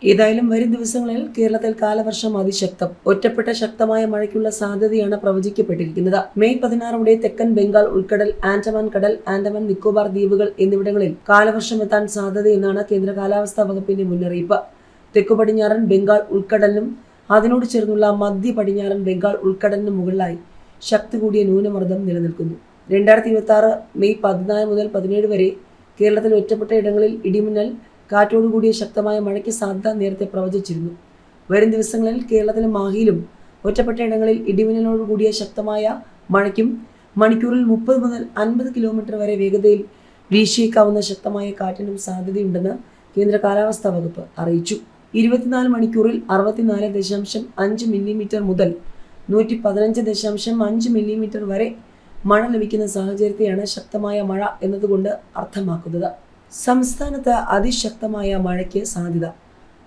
ഏതായാലും വരും ദിവസങ്ങളിൽ കേരളത്തിൽ കാലവർഷം അതിശക്തം. ഒറ്റപ്പെട്ട ശക്തമായ മഴയ്ക്കുള്ള സാധ്യതയാണ് പ്രവചിക്കപ്പെട്ടിരിക്കുന്നത്. മെയ് 16 തെക്കൻ ബംഗാൾ ഉൾക്കടൽ, ആൻഡമാൻ കടൽ, ആൻഡമാൻ നിക്കോബാർ ദ്വീപുകൾ എന്നിവിടങ്ങളിൽ കാലവർഷം എത്താൻ സാധ്യതയെന്നാണ് കേന്ദ്ര കാലാവസ്ഥാ വകുപ്പിന്റെ മുന്നറിയിപ്പ്. തെക്കു പടിഞ്ഞാറൻ ബംഗാൾ ഉൾക്കടലിനും അതിനോട് ചേർന്നുള്ള മധ്യ പടിഞ്ഞാറൻ ബംഗാൾ ഉൾക്കടലിന് മുകളിലായി ശക്തി കൂടിയ ന്യൂനമർദ്ദം നിലനിൽക്കുന്നു. 2026 മെയ് 14 മുതൽ 17 വരെ കേരളത്തിൽ ഒറ്റപ്പെട്ട ഇടങ്ങളിൽ ഇടിമിന്നൽ കാറ്റോടുകൂടിയ ശക്തമായ മഴയ്ക്ക് സാധ്യത നേരത്തെ പ്രവചിച്ചിരുന്നു. വരും ദിവസങ്ങളിൽ കേരളത്തിലും മാഹിയിലും ഒറ്റപ്പെട്ട ഇടങ്ങളിൽ ഇടിമിന്നലോടുകൂടിയ ശക്തമായ മഴയ്ക്കും മണിക്കൂറിൽ 30 മുതൽ 50 കിലോമീറ്റർ വരെ വേഗതയിൽ വീശിയേക്കാവുന്ന ശക്തമായ കാറ്റിനും സാധ്യതയുണ്ടെന്ന് കേന്ദ്ര കാലാവസ്ഥാ വകുപ്പ് അറിയിച്ചു. 24 മണിക്കൂറിൽ 64.5 മില്ലിമീറ്റർ മുതൽ 115.5 മില്ലിമീറ്റർ വരെ മഴ ലഭിക്കുന്ന സാഹചര്യത്തെയാണ് ശക്തമായ മഴ എന്നതുകൊണ്ട് അർത്ഥമാക്കുന്നത്. സംസ്ഥാനത്ത് അതിശക്തമായ മഴയ്ക്ക് സാധ്യത.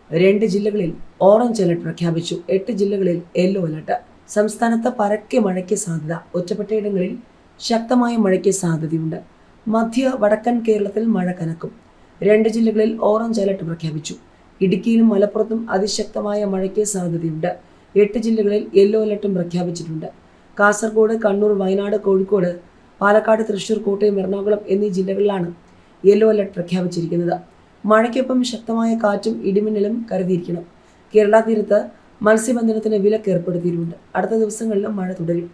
2 ജില്ലകളിൽ ഓറഞ്ച് അലർട്ട് പ്രഖ്യാപിച്ചു. 8 ജില്ലകളിൽ യെല്ലോ അലർട്ട്. സംസ്ഥാനത്ത് പരക്കെ മഴയ്ക്ക് സാധ്യത. ഒറ്റപ്പെട്ടയിടങ്ങളിൽ ശക്തമായ മഴയ്ക്ക് സാധ്യതയുണ്ട്. മധ്യ വടക്കൻ കേരളത്തിൽ മഴ കനക്കും. 2 ജില്ലകളിൽ ഓറഞ്ച് അലർട്ട് പ്രഖ്യാപിച്ചു. ഇടുക്കിയിലും മലപ്പുറത്തും അതിശക്തമായ മഴയ്ക്ക് സാധ്യതയുണ്ട്. 8 ജില്ലകളിൽ യെല്ലോ അലർട്ടും പ്രഖ്യാപിച്ചിട്ടുണ്ട്. കാസർഗോഡ്, കണ്ണൂർ, വയനാട്, കോഴിക്കോട്, പാലക്കാട്, തൃശൂർ, കോട്ടയം, എറണാകുളം എന്നീ ജില്ലകളിലാണ് യെല്ലോ അലർട്ട് പ്രഖ്യാപിച്ചിരിക്കുന്നത്. മഴയ്ക്കൊപ്പം ശക്തമായ കാറ്റും ഇടിമിന്നലും കരുതിയിരിക്കണം. കേരള തീരത്ത് മത്സ്യബന്ധനത്തിന് വിലക്ക് ഏർപ്പെടുത്തിയിട്ടുണ്ട്. അടുത്ത ദിവസങ്ങളിലും മഴ തുടരും.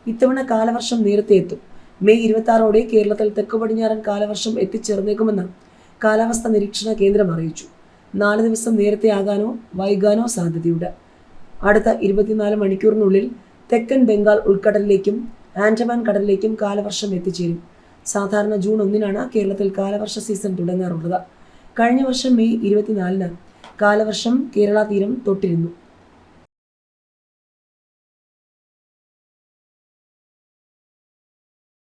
ഇത്തവണ കാലവർഷം നേരത്തെ എത്തും. മെയ് 26 കേരളത്തിൽ തെക്കു പടിഞ്ഞാറൻ കാലവർഷം എത്തിച്ചേർന്നേക്കുമെന്ന് കാലാവസ്ഥാ നിരീക്ഷണ കേന്ദ്രം അറിയിച്ചു. 4 ദിവസം നേരത്തെ ആകാനോ വൈകാനോ സാധ്യതയുണ്ട്. അടുത്ത 24 മണിക്കൂറിനുള്ളിൽ തെക്കൻ ബംഗാൾ ഉൾക്കടലിലേക്കും ആൻഡമാൻ കടലിലേക്കും കാലവർഷം എത്തിച്ചേരും. സാധാരണ ജൂൺ 1 കേരളത്തിൽ കാലവർഷ സീസൺ തുടങ്ങാറുള്ളത്. കഴിഞ്ഞ വർഷം മെയ് 24 കാലവർഷം കേരള തീരം തൊട്ടിരുന്നു.